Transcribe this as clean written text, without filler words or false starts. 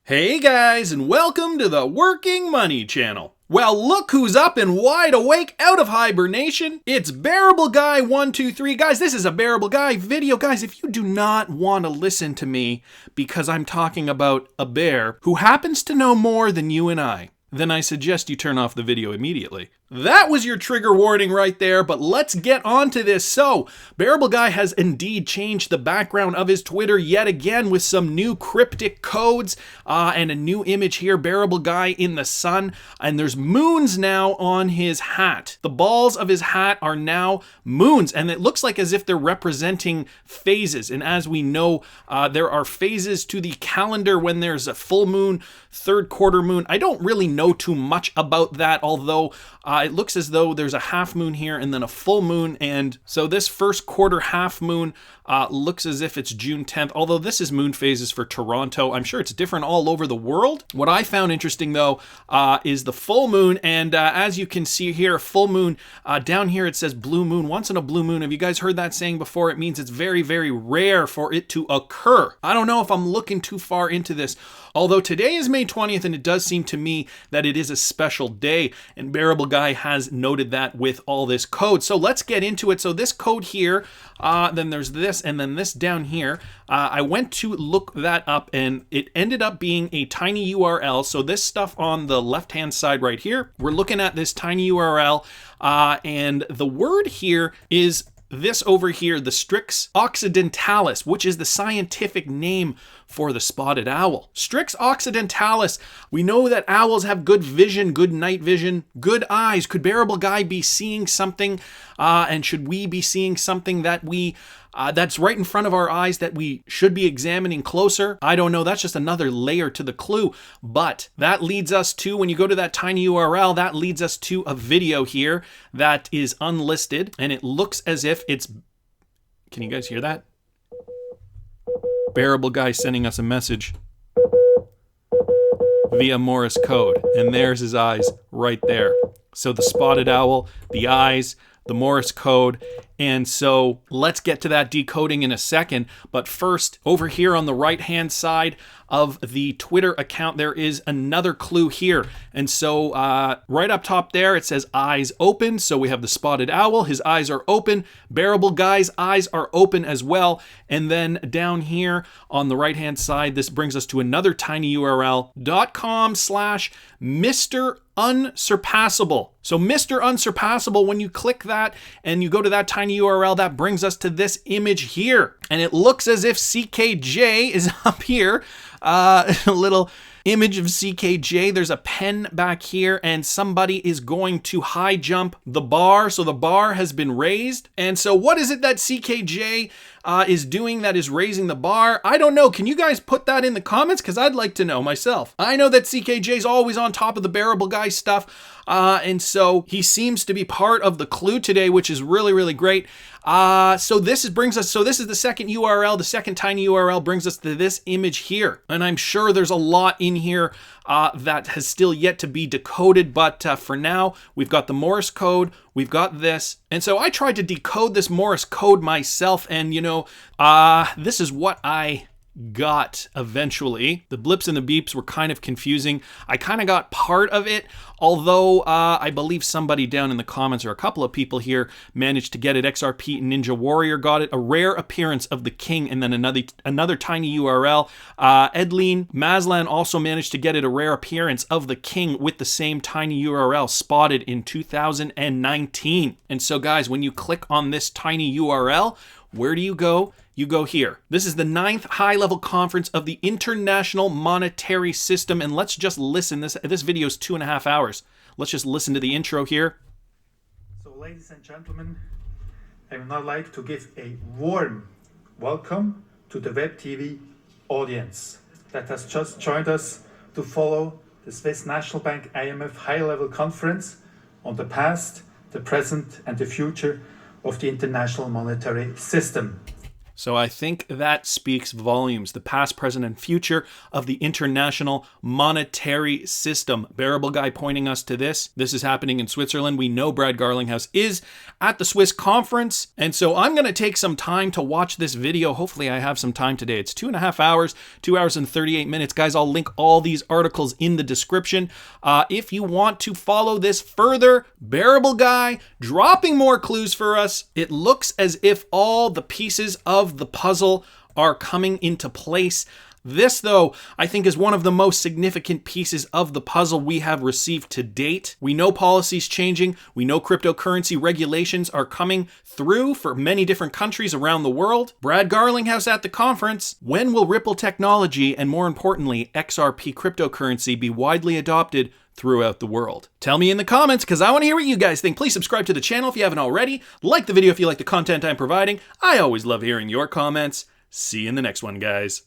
Hey guys, and welcome to the Working Money Channel. Well, look who's up and wide awake out of hibernation. It's BearableGuy123. Guys, this is a Bearable Guy video. Guys, if you do not want to listen to me because I'm talking about a bear who happens to know more than you and I, then I suggest you turn off the video immediately. That was your trigger warning right there, but let's get on to this. So, Bearable Guy has indeed changed the background of his Twitter yet again with some new cryptic codes and a new image here, Bearable Guy in the sun, and there's moons now on his hat. The balls of his hat are now moons, and it looks like as if they're representing phases, and as we know, there are phases to the calendar when there's a full moon, third quarter moon. I don't really know too much about that, although it looks as though there's a half moon here and then a full moon, and so this first quarter half moon looks as if it's June 10th, although this is moon phases for Toronto. I'm sure it's different all over the world. What I found interesting though is the full moon, and as you can see here, full moon, down here it says blue moon, once in a blue moon. Have you guys heard that saying before? It means it's very, very rare for it to occur. I don't know if I'm looking too far into this, although today is May 20th, and it does seem to me that it is a special day, and Bearable Guy has noted that with all this code. So let's get into it. So this code here, then there's this, and then this down here. I went to look that up, and it ended up being a tiny URL. So this stuff on the left-hand side right here, we're looking at this tiny URL, and the word here is this over here, the Strix Occidentalis, which is the scientific name for the spotted owl. Strix Occidentalis, we know that owls have good vision, good night vision, good eyes. Could Bearable Guy be seeing something, and should we be seeing something that that's right in front of our eyes that we should be examining closer? I don't know. That's just another layer to the clue. But that leads us to, when you go to that tiny URL, that leads us to a video here that is unlisted. And it looks as if it's... Can you guys hear that? Bearable Guy sending us a message via Morse code. And there's his eyes right there. So the spotted owl, the eyes, the Morse code. And so let's get to that decoding in a second. But first, over here on the right-hand side of the Twitter account, there is another clue here. And so right up top there, it says eyes open. So we have the spotted owl. His eyes are open. Bearable Guy's eyes are open as well. And then down here on the right-hand side, this brings us to another tiny URL, .com/Mr. Unsurpassable. So Mr. Unsurpassable, when you click that and you go to that tiny URL, that brings us to this image here. And it looks as if CKJ is up here. A little image of CKJ. There's a pen back here, and somebody is going to high jump the bar. So the bar has been raised. And so what is it that CKJ is doing that is raising the bar? I don't know. Can you guys put that in the comments? Because I'd like to know myself. I know that CKJ is always on top of the Bearable Guy stuff. And so he seems to be part of the clue today, which is really, really great. So this is the second URL, the second tiny URL brings us to this image here. And I'm sure there's a lot in here that has still yet to be decoded, but for now, we've got the Morse code, we've got this. And so I tried to decode this Morse code myself, and this is what I got eventually. The blips and the beeps were kind of confusing. I kind of got part of it, although I believe somebody down in the comments, or a couple of people here, managed to get it. XRP Ninja Warrior got it. A rare appearance of the king, and then another tiny URL. Edleen Maslan also managed to get it. A rare appearance of the king with the same tiny URL, spotted in 2019. And so guys, when you click on this tiny URL, where do you go? You go here. This is the 9th high-level conference of the International Monetary System, and let's just listen. This video is 2.5 hours. Let's just listen to the intro here. So, ladies and gentlemen, I would now like to give a warm welcome to the Web TV audience that has just joined us to follow the Swiss National Bank IMF high-level conference on the past, the present, and the future of the international monetary system. So I think that speaks volumes. The past, present, and future of the international monetary system. Bearable Guy pointing us to this. This is happening in Switzerland. We know Brad Garlinghouse is at the Swiss conference. And so I'm going to take some time to watch this video. Hopefully I have some time today. It's 2.5 hours, 2 hours and 38 minutes. Guys, I'll link all these articles in the description. If you want to follow this further, Bearable Guy dropping more clues for us. It looks as if all the pieces of the puzzle are coming into place. This, though, I think is one of the most significant pieces of the puzzle we have received to date. We know policy's changing. We know cryptocurrency regulations are coming through for many different countries around the world. Brad Garlinghouse at the conference. When will Ripple technology and, more importantly, XRP cryptocurrency be widely adopted throughout the world? Tell me in the comments, because I want to hear what you guys think. Please subscribe to the channel if you haven't already. Like the video if you like the content I'm providing. I always love hearing your comments. See you in the next one, guys.